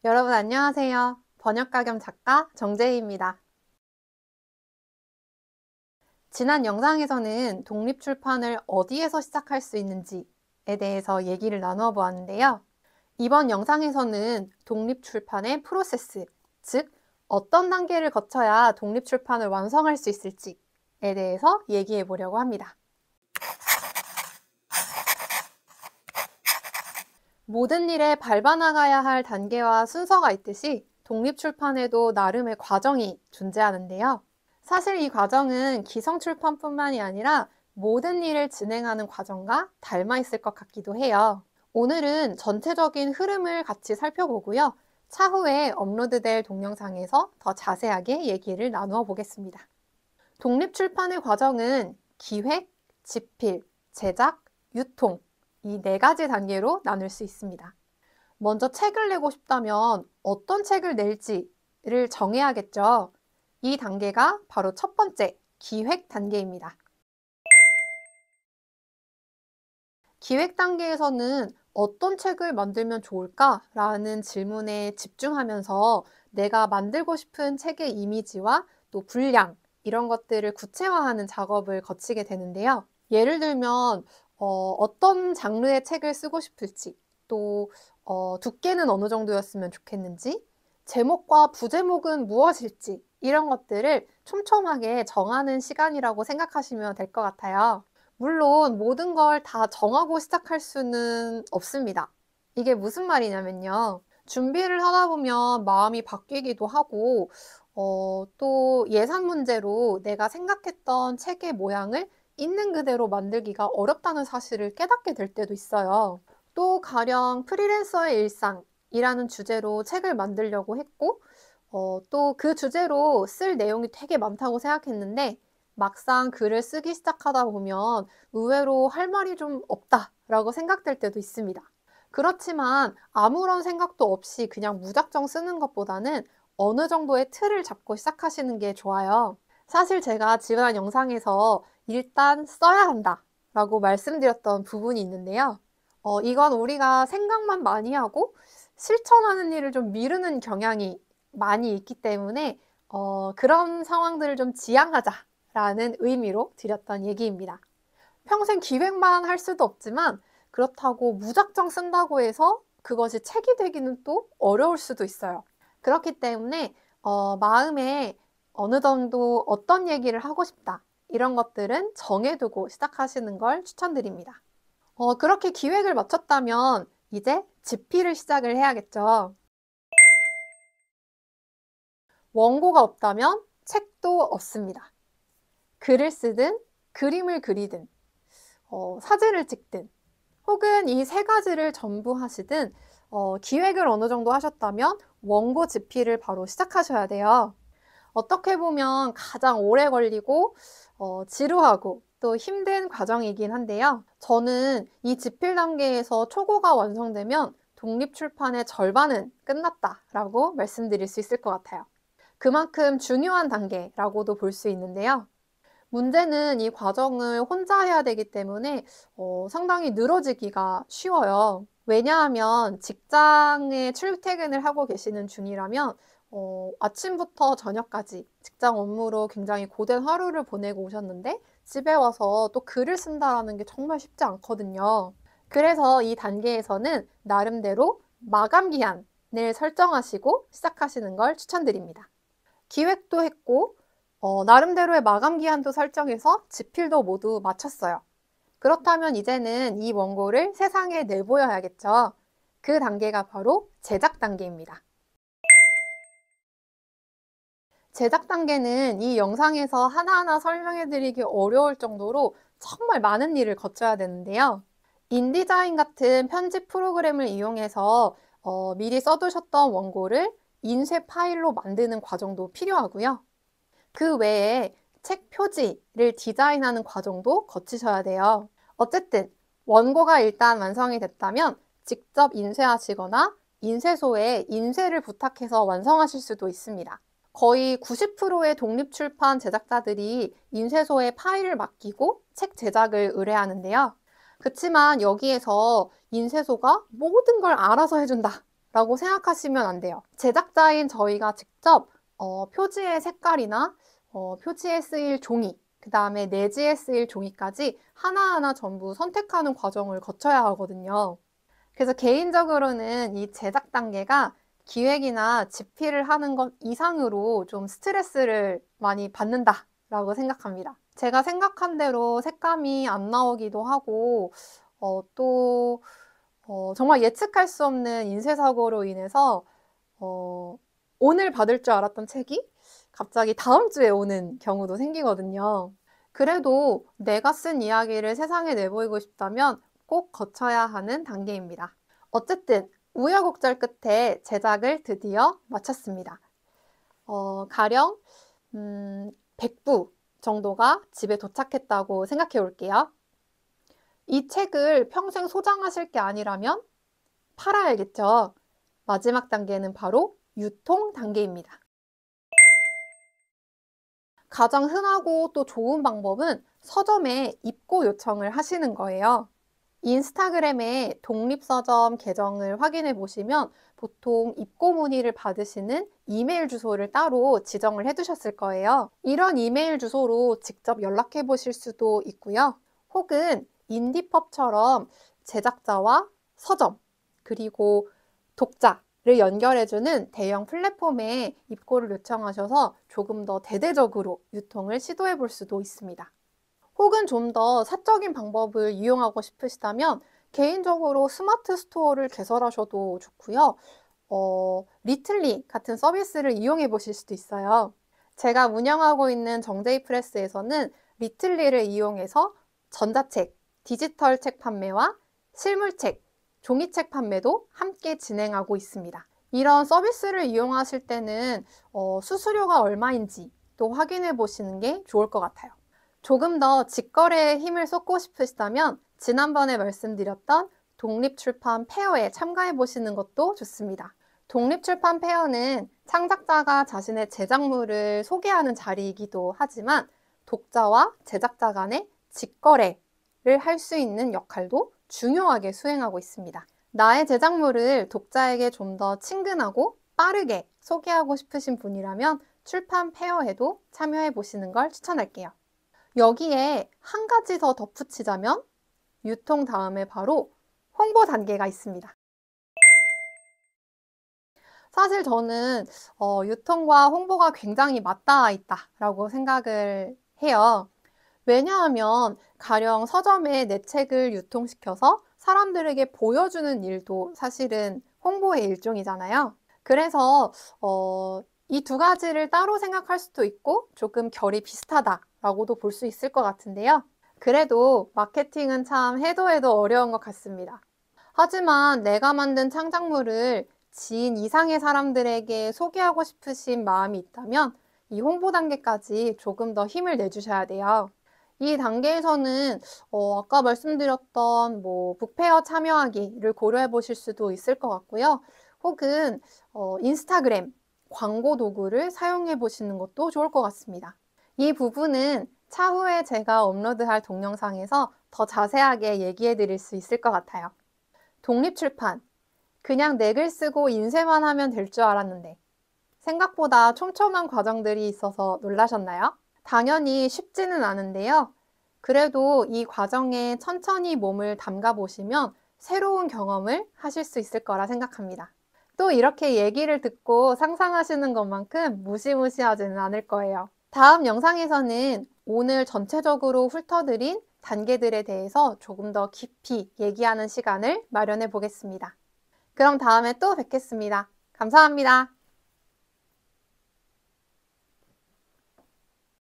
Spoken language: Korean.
여러분 안녕하세요. 번역가 겸 작가 정재희입니다. 지난 영상에서는 독립출판을 어디에서 시작할 수 있는지에 대해서 얘기를 나누어 보았는데요. 이번 영상에서는 독립출판의 프로세스, 즉 어떤 단계를 거쳐야 독립출판을 완성할 수 있을지에 대해서 얘기해 보려고 합니다. 모든 일에 밟아나가야 할 단계와 순서가 있듯이 독립출판에도 나름의 과정이 존재하는데요. 사실 이 과정은 기성출판뿐만이 아니라 모든 일을 진행하는 과정과 닮아 있을 것 같기도 해요. 오늘은 전체적인 흐름을 같이 살펴보고요. 차후에 업로드될 동영상에서 더 자세하게 얘기를 나누어 보겠습니다. 독립출판의 과정은 기획, 집필, 제작, 유통 이 4가지 단계로 나눌 수 있습니다. 먼저 책을 내고 싶다면 어떤 책을 낼지를 정해야겠죠. 이 단계가 바로 첫 번째 기획 단계입니다. 기획 단계에서는 어떤 책을 만들면 좋을까라는 질문에 집중하면서 내가 만들고 싶은 책의 이미지와 또 분량 이런 것들을 구체화하는 작업을 거치게 되는데요. 예를 들면 어떤 장르의 책을 쓰고 싶을지, 또 두께는 어느 정도였으면 좋겠는지, 제목과 부제목은 무엇일지 이런 것들을 촘촘하게 정하는 시간이라고 생각하시면 될 것 같아요. 물론 모든 걸 다 정하고 시작할 수는 없습니다. 이게 무슨 말이냐면요. 준비를 하다 보면 마음이 바뀌기도 하고 또 예산 문제로 내가 생각했던 책의 모양을 있는 그대로 만들기가 어렵다는 사실을 깨닫게 될 때도 있어요. 또 가령 프리랜서의 일상이라는 주제로 책을 만들려고 했고 또 그 주제로 쓸 내용이 되게 많다고 생각했는데 막상 글을 쓰기 시작하다 보면 의외로 할 말이 좀 없다라고 생각될 때도 있습니다. 그렇지만 아무런 생각도 없이 그냥 무작정 쓰는 것보다는 어느 정도의 틀을 잡고 시작하시는 게 좋아요. 사실 제가 지난 영상에서 일단 써야 한다 라고 말씀드렸던 부분이 있는데요. 이건 우리가 생각만 많이 하고 실천하는 일을 좀 미루는 경향이 많이 있기 때문에 그런 상황들을 좀 지양하자라는 의미로 드렸던 얘기입니다. 평생 기획만 할 수도 없지만 그렇다고 무작정 쓴다고 해서 그것이 책이 되기는 또 어려울 수도 있어요. 그렇기 때문에 마음에 어느 정도 어떤 얘기를 하고 싶다 이런 것들은 정해두고 시작하시는 걸 추천드립니다. 그렇게 기획을 마쳤다면 이제 집필을 시작을 해야겠죠. 원고가 없다면 책도 없습니다. 글을 쓰든 그림을 그리든 사진을 찍든 혹은 이 3가지를 전부 하시든 기획을 어느 정도 하셨다면 원고 집필을 바로 시작하셔야 돼요. 어떻게 보면 가장 오래 걸리고 지루하고 또 힘든 과정이긴 한데요. 저는 이 집필 단계에서 초고가 완성되면 독립출판의 절반은 끝났다라고 말씀드릴 수 있을 것 같아요. 그만큼 중요한 단계라고도 볼 수 있는데요. 문제는 이 과정을 혼자 해야 되기 때문에 상당히 늘어지기가 쉬워요. 왜냐하면 직장에 출퇴근을 하고 계시는 중이라면 아침부터 저녁까지 직장 업무로 굉장히 고된 하루를 보내고 오셨는데 집에 와서 또 글을 쓴다는 게 정말 쉽지 않거든요. 그래서 이 단계에서는 나름대로 마감 기한을 설정하시고 시작하시는 걸 추천드립니다. 기획도 했고 나름대로의 마감 기한도 설정해서 집필도 모두 마쳤어요. 그렇다면 이제는 이 원고를 세상에 내보여야겠죠. 그 단계가 바로 제작 단계입니다. 제작 단계는 이 영상에서 하나하나 설명해드리기 어려울 정도로 정말 많은 일을 거쳐야 되는데요. 인디자인 같은 편집 프로그램을 이용해서 미리 써두셨던 원고를 인쇄 파일로 만드는 과정도 필요하고요. 그 외에 책 표지를 디자인하는 과정도 거치셔야 돼요. 어쨌든 원고가 일단 완성이 됐다면 직접 인쇄하시거나 인쇄소에 인쇄를 부탁해서 완성하실 수도 있습니다. 거의 90%의 독립출판 제작자들이 인쇄소에 파일을 맡기고 책 제작을 의뢰하는데요. 그렇지만 여기에서 인쇄소가 모든 걸 알아서 해준다 라고 생각하시면 안 돼요. 제작자인 저희가 직접 표지의 색깔이나 표지에 쓰일 종이, 그 다음에 내지에 쓰일 종이까지 하나하나 전부 선택하는 과정을 거쳐야 하거든요. 그래서 개인적으로는 이 제작 단계가 기획이나 집필을 하는 것 이상으로 좀 스트레스를 많이 받는다라고 생각합니다. 제가 생각한 대로 색감이 안 나오기도 하고, 또 정말 예측할 수 없는 인쇄사고로 인해서 오늘 받을 줄 알았던 책이 갑자기 다음 주에 오는 경우도 생기거든요. 그래도 내가 쓴 이야기를 세상에 내보이고 싶다면 꼭 거쳐야 하는 단계입니다. 어쨌든 우여곡절 끝에 제작을 드디어 마쳤습니다. 가령 100부 정도가 집에 도착했다고 생각해 볼게요. 이 책을 평생 소장하실 게 아니라면 팔아야겠죠. 마지막 단계는 바로 유통 단계입니다. 가장 흔하고 또 좋은 방법은 서점에 입고 요청을 하시는 거예요. 인스타그램에 독립서점 계정을 확인해 보시면 보통 입고 문의를 받으시는 이메일 주소를 따로 지정을 해 두셨을 거예요. 이런 이메일 주소로 직접 연락해 보실 수도 있고요. 혹은 인디펍처럼 제작자와 서점, 그리고 독자를 연결해주는 대형 플랫폼에 입고를 요청하셔서 조금 더 대대적으로 유통을 시도해 볼 수도 있습니다. 혹은 좀 더 사적인 방법을 이용하고 싶으시다면 개인적으로 스마트 스토어를 개설하셔도 좋고요. 리틀리 같은 서비스를 이용해 보실 수도 있어요. 제가 운영하고 있는 정제이 프레스에서는 리틀리를 이용해서 전자책, 디지털 책 판매와 실물책, 종이책 판매도 함께 진행하고 있습니다. 이런 서비스를 이용하실 때는 수수료가 얼마인지 또 확인해 보시는 게 좋을 것 같아요. 조금 더 직거래에 힘을 쏟고 싶으시다면 지난번에 말씀드렸던 독립출판 페어에 참가해 보시는 것도 좋습니다. 독립출판 페어는 창작자가 자신의 제작물을 소개하는 자리이기도 하지만 독자와 제작자 간의 직거래를 할 수 있는 역할도 중요하게 수행하고 있습니다. 나의 제작물을 독자에게 좀 더 친근하고 빠르게 소개하고 싶으신 분이라면 출판 페어에도 참여해 보시는 걸 추천할게요. 여기에 한 가지 더 덧붙이자면 유통 다음에 바로 홍보 단계가 있습니다. 사실 저는 유통과 홍보가 굉장히 맞닿아 있다라고 생각을 해요. 왜냐하면 가령 서점에 내 책을 유통시켜서 사람들에게 보여주는 일도 사실은 홍보의 일종이잖아요. 그래서 이 두 가지를 따로 생각할 수도 있고 조금 결이 비슷하다라고도 볼 수 있을 것 같은데요. 그래도 마케팅은 참 해도 해도 어려운 것 같습니다. 하지만 내가 만든 창작물을 지인 이상의 사람들에게 소개하고 싶으신 마음이 있다면 이 홍보 단계까지 조금 더 힘을 내주셔야 돼요. 이 단계에서는 아까 말씀드렸던 북페어 참여하기를 고려해 보실 수도 있을 것 같고요. 혹은 인스타그램 광고 도구를 사용해 보시는 것도 좋을 것 같습니다. 이 부분은 차후에 제가 업로드할 동영상에서 더 자세하게 얘기해 드릴 수 있을 것 같아요. 독립출판, 그냥 내 글 쓰고 인쇄만 하면 될 줄 알았는데 생각보다 촘촘한 과정들이 있어서 놀라셨나요? 당연히 쉽지는 않은데요. 그래도 이 과정에 천천히 몸을 담가 보시면 새로운 경험을 하실 수 있을 거라 생각합니다. 또 이렇게 얘기를 듣고 상상하시는 것만큼 무시무시하지는 않을 거예요. 다음 영상에서는 오늘 전체적으로 훑어드린 단계들에 대해서 조금 더 깊이 얘기하는 시간을 마련해 보겠습니다. 그럼 다음에 또 뵙겠습니다. 감사합니다.